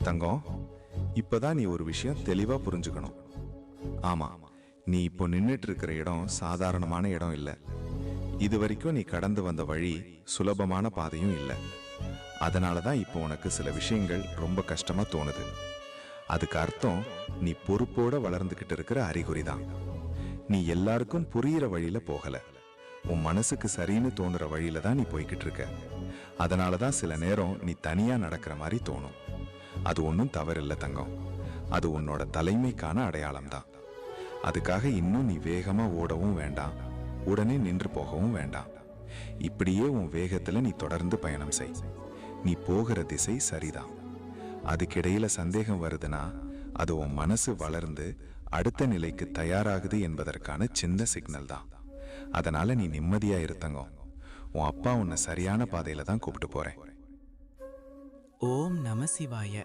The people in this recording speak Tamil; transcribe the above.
தங்கம், இப்பதான் நீ ஒரு விஷயம் தெளிவா புரிஞ்சுக்கணும். ஆமா, நீ இப்போ நின்னுட்டு இருக்கிற இடம் சாதாரணமான இடம் இல்ல. இது வரைக்கும் நீ கடந்து வந்த வழி சுலபமான பாதையும் இல்ல. அதனாலதான் இப்போ உனக்கு சில விஷயங்கள் ரொம்ப கஷ்டமா தோணுது. அதுக்கு அர்த்தம் நீ பொறுப்போட வளர்ந்துகிட்டு இருக்கிற அறிகுறிதான். நீ எல்லாருக்கும் புரியிற வழியில போகல. உன் மனசுக்கு சரின்னு தோணுற வழியில தான் நீ போய்கிட்டு இருக்க. அதனாலதான் சில நேரம் நீ தனியா நடக்கிற மாதிரி தோணும். அது ஒன்றும் தவறில்லை தங்கம். அது உன்னோட தலைமைக்கான அடையாளம் தான். அதுக்காக இன்னும் நீ வேகமா ஓடவும் வேண்டாம், உடனே நின்று போகவும் வேண்டாம். இப்படியே உன் வேகத்துல நீ தொடர்ந்து பயணம் செய். நீ போகிற திசை சரிதான். அதுக்கிடையில சந்தேகம் வருதுன்னா அது உன் மனசு வளர்ந்து அடுத்த நிலைக்கு தயாராகுது என்பதற்கான சின்ன சிக்னல் தான். அதனால நீ நிம்மதியா இருத்தங்கம். உன் அப்பா உன்னை சரியான பாதையில தான் கூப்பிட்டு போறேன். ஓம் நம சிவாய.